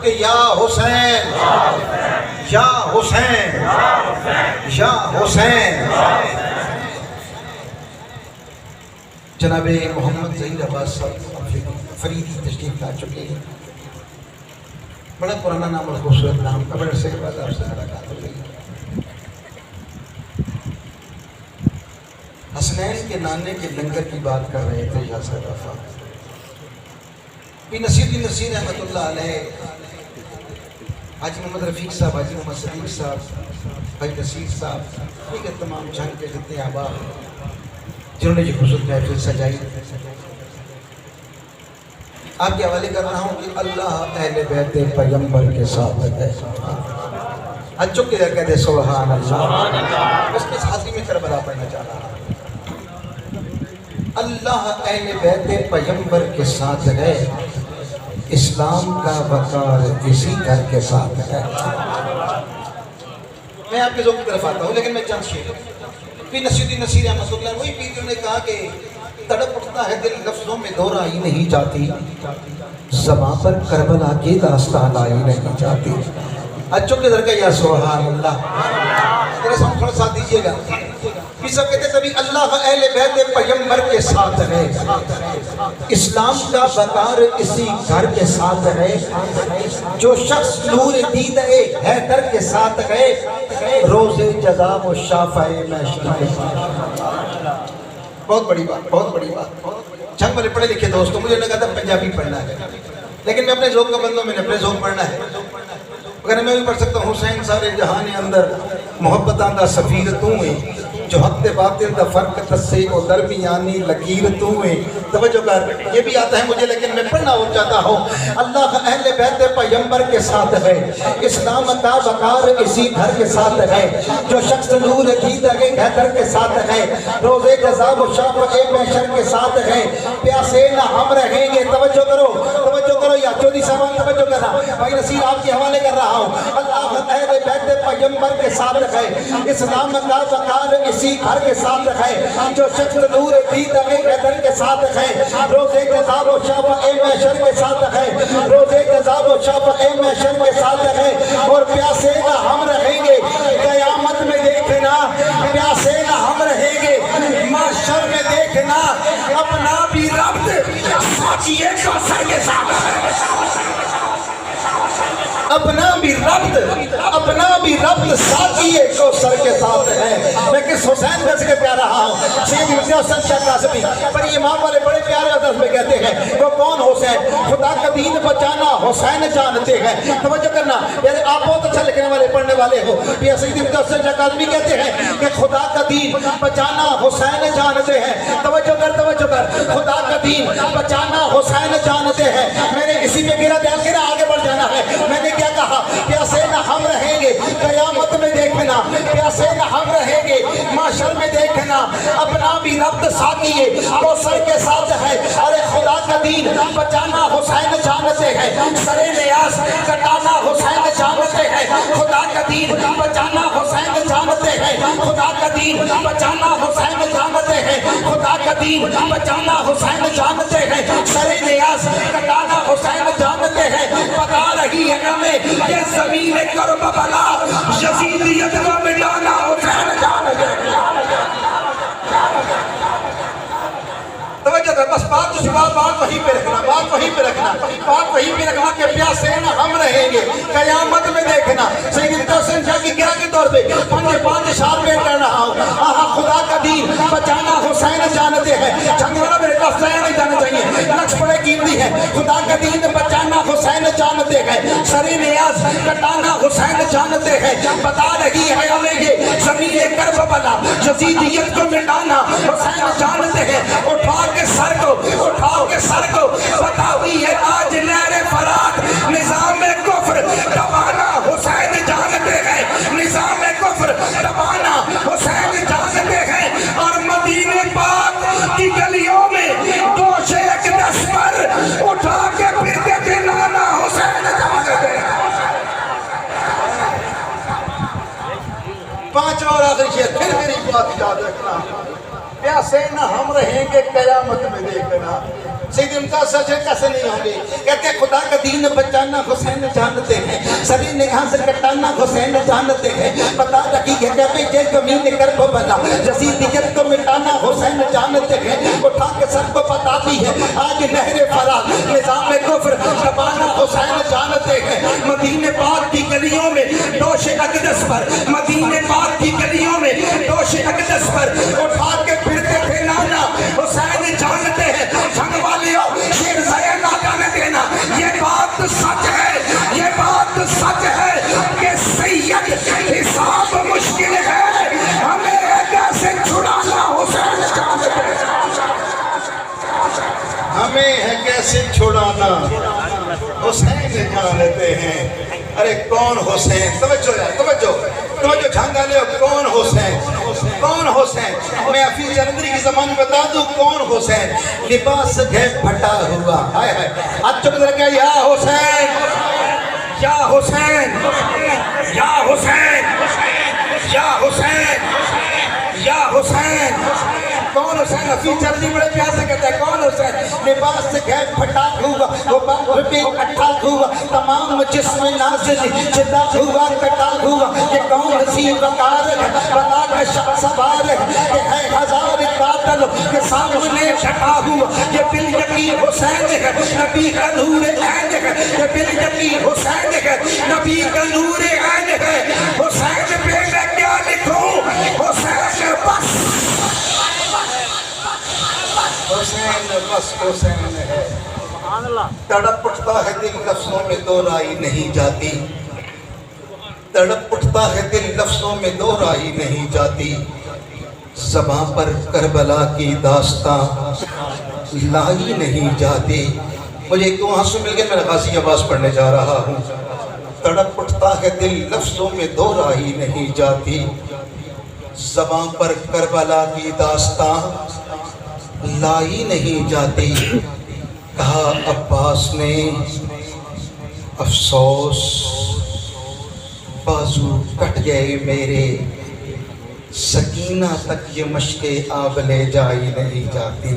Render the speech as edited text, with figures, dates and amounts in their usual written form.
کہ یا حسین یا حسین یا حسین. جناب محمد ظہیر عباس صاحب فریدی تشریف لا چکے ہیں. بڑا پرانا نام اور خوبصورت نام. اب عرصے کے بعد آپ سے ملاقات ہو گئی. حسنین کے نانے کے لنگر کی بات کر رہے تھے یاسر عرفات. نصیر احمد اللہ علیہ، حاجی محمد رفیق صاحب، حاجی محمد صدیق صاحب، بھائی نصیر صاحب، ٹھیک ہے، تمام جنگ کے جتنے احباب جنہوں نے یہ خوبصورت محفل سجائی. آپ کے حوالے کر رہا ہوں کہ اللہ اہل بیت پیغمبر کے ساتھ ہے. چک کے کہہ دے سبحان اللہ. اس کے حاضری میں کربلا پڑھنا چاہ رہا ہوں. اللہ اہل بیت پیغمبر کے ساتھ ہے، اسلام کا وقار اسی گھر کے ساتھ ہے. میں آپ کے ذوق کی طرف آتا ہوں لیکن میں چند شعر پھر نصیر احمد اللہ وہی پیر جو نے کہا کہ تڑپ اٹھتا ہے دل لفظوں میں دہرائی نہیں جاتی، زباں پر کربلا کی داستان آئی نہیں جاتی. اچھو کے در کا یا سبحان اللہ. میرا ساؤنڈ تھوڑا ساتھ دیجئے گا. یہ سب کہتے ہیں تبھی اللہ اہل بیت پیغمبر کے ساتھ ہے، اسلام کا وقار اسی گھر کے ساتھ ہے. جو شخص نور دید حیدر کے ساتھ ہے، روز جزا و شافع محشر کے ساتھ. بہت بڑی بات، بہت بڑی بات. جنگ والے پڑھے لکھے دوستوں، مجھے لگا تھا پنجابی پڑھنا ہے لیکن میں اپنے ذوق کا بندوں میں نے اپنے ذوق پڑھنا ہے. اگر میں بھی پڑھ سکتا ہوں حسین سارے جہان اندر محبتاں دا سفیر تو ہے، جو حق باطل دا فرق تسے کو درمیانی لکیر تو ہے. توجہ کر، یہ بھی آتا ہے مجھے لیکن میں پڑھنا ہو چاہتا ہوں. اللہ اہل بیت پیغمبر کے ساتھ ہے، اسلام کا وقار اسی گھر کے ساتھ ہے. جو شخص نور دید حیدر کے ساتھ ہے، روز جزا و شافع محشر کے ساتھ ہے. پیاسے نہ ہم رہیں گے. توجہ کرو یا چودھری صاحب توجہ کرنا. بھائی نصیر آپ کے حوالے کر رہا ہوں. اللہ اہل بیت پیغمبر کے ساتھ ہے، اسلام کا وقار اسی گھر کے ساتھ ہے. جو شخص نور دید حیدر کے ساتھ ہے، روز جزا و شافع محشر کے ساتھ ہے. روز جزا و شافع محشر کے ساتھ ہے. اور پیاسے نہ ہم رہیں گے قیامت میں دیکھنا، پیاسے نہ ہم رہیں گے محشر میں دیکھنا. اپنا بھی ربط ساتھیے کوثر کے ساتھ ہے، اپنا بھی ربط ساتھیے کوثر کے ساتھ ہے. میں کس حسین کا ذکر کر رہا ہوں؟ سید مرزا حسن شاہ قاسمی پر امام والے بڑے پیارے انداز میں کہتے ہیں وہ کون حسین؟ خدا کا دین بچانا حسین جانتے ہیں. توجہ کرنا، یعنی آپ بہت اچھا لکھنے والے پڑھنے والے ہو. سید مرزا حسن شاہ قاسمی کہتے ہیں کہ خدا کا دین بچانا حسین جانتے ہیں. توجہ کر، خدا کا دین بچانا حسین جانتے ہیں. میں نے اسی میں میرا دھیان کے آگے بڑھ جانا ہے. میں نے کیا کہا؟ پیاسے نہ ہم رہیں گے قیامت میں دیکھنا، پیاسے نہ ہم رہیں گے محشر میں دیکھنا. اپنا بھی ربط ساتھیے کوثر کے ساتھ ہے. ارے خدا کا دین بچانا حسین جانتے ہیں، سرے نیاز کٹانا حسین جانتے ہیں. خدا کا دین بچانا حسین جانتے ہیں، خدا کا دین بچانا حسین جانتے ہیں. خدا کا دین بچانا حسین جانتے ہیں، سرے نیاز کٹانا حسین جانتے ہیں. پتا رہی ہے ہمیں یہ زمین کربلا یزیدیت کو مٹانا حسین جانتے ہیں. توجہ کر، بس بات وہیں پہ رکھنا کہ پیاسے نہ ہم رہیں گے قیامت میں دیکھنا. سید حسین شاہ کی گرہ کے طور پہ پانچ اشعار میں کر رہا ہوں. خدا کا دین بچانا حسین جانتے ہیں. جنگ والا میرے پاس سین نہیں جانا چاہیے، نقش بڑے قیمتی ہے. خدا کا دین بچانا حسین جانتے ہیں، سری نیاز کٹانا حسین جانتے ہیں. بتا رہی ہے ہمیں یہ زمین کربلا یزیدیت کو مٹانا حسین جانتے ہیں. اٹھاؤ کے سر کو بتاوی ہے آج نہر فرات. نظام کفر دبانا حسین جانتے ہیں، نظام کفر دبانا حسین جانتے ہیں. اور مدینہ پاک کی گلیوں میں دوش اقدس پر اٹھا کے پھرتے تھے نانا حسین جانتے ہیں. پانچ اور آخری شعر پھر میری بات یاد رکھنا. پیاسے نہ ہم رہیں گے قیامت میں دیکھنا. سید امتیاز سچ کیسے نہیں ہوں گے؟ کہتے ہیں خدا کا دین بچانا حسین جانتے ہیں، سری نگاہ سے کٹانا حسین جانتے ہیں، پتا رکھی ہے کہ بیچے زمین کر کو بنا یزیدیت کو مٹانا حسین جانتے ہیں، اٹھا کے سب کو پتا بھی ہے آج نہر فرات نظام کفر دبانا حسین جانتے ہیں۔ مدینہ پاک کی گلیوں میں دوش اقدس پر، مدینہ پاک کی گلیوں میں دوش اقدس پر اٹھا کے پھرتے تھے نانا حسین جانتے ہیں۔ جھنگ والیوں شیر زیر نہ جانے دینا، یہ بات سچ ہے، یہ بات سچ ہے کہ سید حساب مشکل ہے، ہمیں کیسے چھڑانا حسین جانتے ہیں، ہمیں ہے کیسے چھڑانا حسین جانتے ہیں۔ ارے کون حسین؟ توجہ یار توجہ جھانگا لے کون حسین؟ کون حسین؟ میں حفیظ جلندری کی زبان میں بتا دوں کون حسین؟ لباس گھے پھٹا ہوا، ہائے ہائے آج چک در گیا یا حسین یا حسین یا حسین یا حسین یا حسین۔ کون حسین؟ حفیظ جلندری بڑے پیار سے کہتا ہے کون حسین؟ لباس گھے پھٹا ہوا، وہ باہر بھی اٹھا ہوا، تمام جسم نازل جدا ہوا کٹا ہوا، یہ کون سی وقار ہے بتا کا شاہ سوار ہے، یہ ہے ہزار قاتل کے سامنے چھٹا ہوا، یہ بل یقین حسین ہے نبی کا نور عین ہے، یہ بل یقین حسین ہے نبی کا نور عین ہے۔ حسین پہ میں کیا لکھوں؟ حسین بس حسین بس حسین ہے۔ تڑپ اٹھتا ہے دل لفظوں میں دو رائی نہیں جاتی، تڑپ اٹھتا ہے دل لفظوں میں دو رائی نہیں جاتی، زباں پر کربلا کی داستان لائی نہیں جاتی۔ مجھے ایک دو آنسو مل گئے، میں غازی عباس پڑھنے جا رہا ہوں۔ تڑپ اٹھتا ہے دل لفظوں میں دو رائی نہیں جاتی، زباں پر کربلا کی داستان لائی نہیں جاتی۔ کہا عباس نے افسوس بازو کٹ گئے میرے، سکینہ تک یہ مشق آب لے جائی نہیں جاتی۔